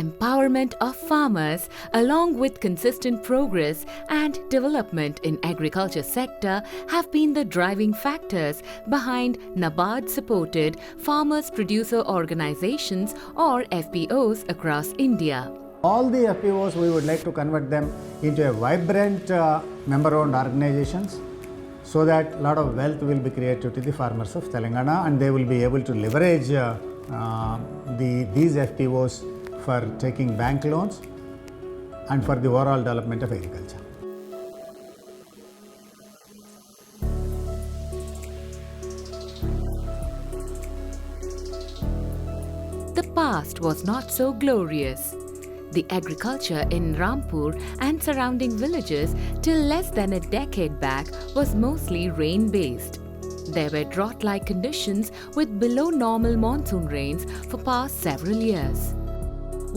empowerment of farmers, along with consistent progress and development in agriculture sector, have been the driving factors behind NABARD-supported Farmers Producer Organizations or FPOs across India. All the FPOs, we would like to convert them into a vibrant member-owned organizations so that a lot of wealth will be created to the farmers of Telangana, and they will be able to leverage these FPOs for taking bank loans and for the overall development of agriculture. The past was not so glorious. The agriculture in Rampur and surrounding villages till less than a decade back was mostly rain-based. There were drought-like conditions with below normal monsoon rains for past several years.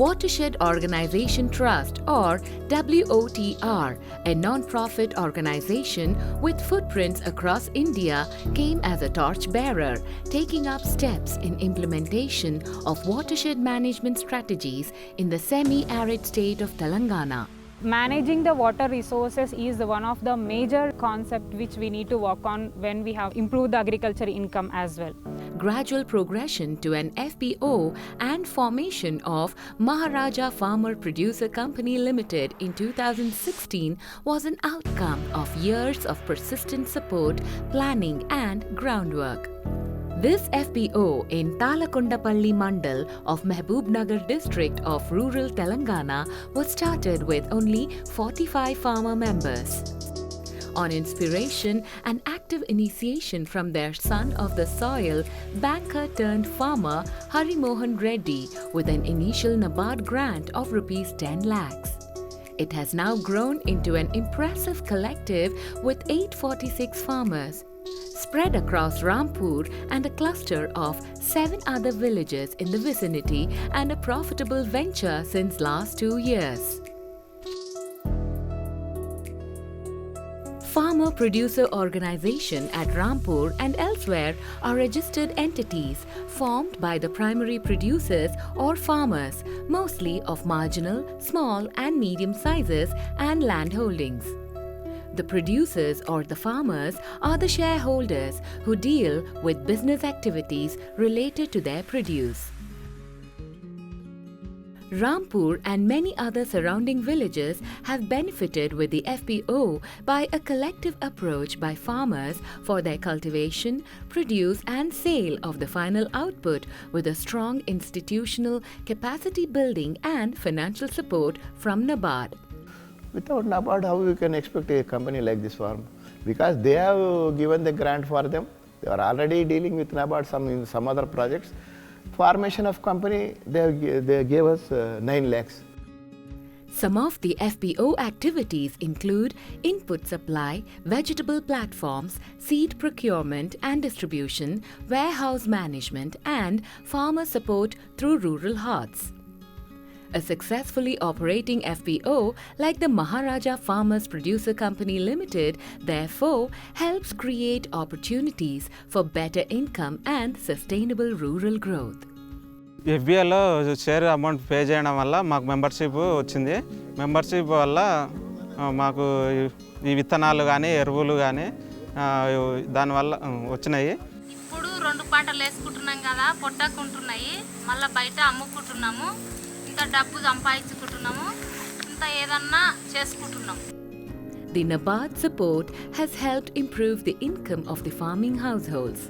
Watershed Organization Trust or WOTR, a non-profit organization with footprints across India, came as a torchbearer, taking up steps in implementation of watershed management strategies in the semi-arid state of Telangana. Managing the water resources is one of the major concepts which we need to work on when we have improved the agriculture income as well. Gradual progression to an FPO and formation of Maharaja Farmer Producer Company Limited in 2016 was an outcome of years of persistent support, planning and groundwork. This FPO in Talakondapalli Mandal of Mahbubnagar district of rural Telangana was started with only 45 farmer members. On inspiration and active initiation from their son of the soil, banker turned farmer Hari Mohan Reddy with an initial NABARD grant of Rs 10 lakhs. It has now grown into an impressive collective with 846 farmers, spread across Rampur and a cluster of 7 other villages in the vicinity, and a profitable venture since last 2 years. Farmer Producer Organization at Rampur and elsewhere are registered entities formed by the primary producers or farmers, mostly of marginal, small and medium sizes and land holdings. The producers or the farmers are the shareholders who deal with business activities related to their produce. Rampur and many other surrounding villages have benefited with the FPO by a collective approach by farmers for their cultivation, produce and sale of the final output, with a strong institutional capacity building and financial support from NABARD. Without NABARD, how we can expect a company like this farm? Because they have given the grant for them. They are already dealing with NABARD in some other projects. Formation of company, they gave us 9 lakhs. Some of the FPO activities include input supply, vegetable platforms, seed procurement and distribution, warehouse management and farmer support through rural huts. A successfully operating FPO like the Maharaja Farmers Producer Company Limited therefore helps create opportunities for better income and sustainable rural growth. FBIలో share amount pay చేయడం వల్ల మాకు membership వచ్చింది. Membership వల్ల మాకు ఈ విత్తనాలు కానీ ఎరువులు కానీ దానివల్ల వచ్చినాయి. ఇప్పుడు 2 పంటలు వేసుకుంటున్నాం కదా, పొట్టకుంటున్నాయి, మళ్ళీ బయట అమ్ముకుంటున్నాము, ఇంత డబ్బు సంపాదించుకుంటున్నాము, ఇంత ఏదన్నా చేసుకుంటున్నాం. The NABARD support has helped improve the income of the farming households.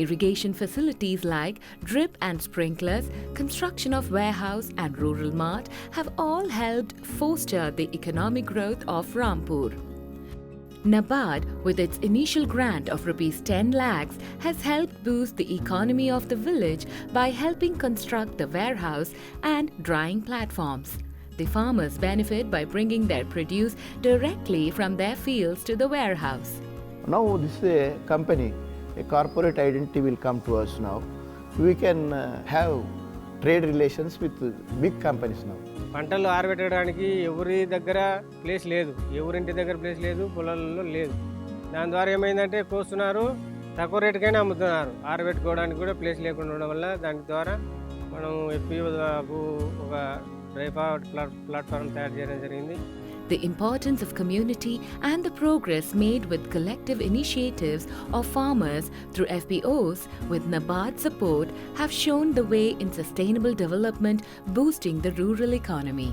Irrigation facilities like drip and sprinklers, construction of warehouse and rural mart have all helped foster the economic growth of Rampur. NABARD, with its initial grant of Rs 10 lakhs, has helped boost the economy of the village by helping construct the warehouse and drying platforms. The farmers benefit by bringing their produce directly from their fields to the warehouse. Now this is a company, a corporate identity will come to us now. We can have trade relations with big companies now. పంటలు ఆరబెట్టడానికి ఎవరి దగ్గర place లేదు, ఎవరింటి దగ్గర place లేదు, పొలాలలో లేదు. దాని ద్వారా ఏమైందంటే కోస్తున్నారు, తక్కువ రేటుకైనా అమ్ముతున్నారు. ఆరబెట్టుకోవడానికి కూడా ప్లేస్ లేకుండా ఉండడం వల్ల దాని ద్వారా మనం ఎఫ్పిఓకు ఒక డ్రైవర్ ప్లాట్ఫామ్ తయారు చేయడం జరిగింది. The importance of community and the progress made with collective initiatives of farmers through FPOs with NABARD support have shown the way in sustainable development, boosting the rural economy.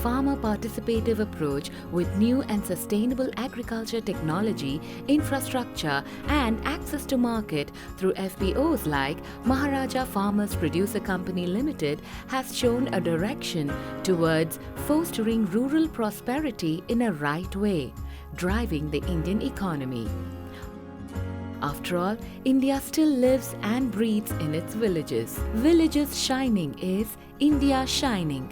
Farmer participative approach with new and sustainable agriculture technology, infrastructure and access to market through FPOs like Maharaja Farmers Producer Company Limited has shown a direction towards fostering rural prosperity in a right way, driving the Indian economy. After all, India still lives and breathes in its villages. Villages shining is India shining.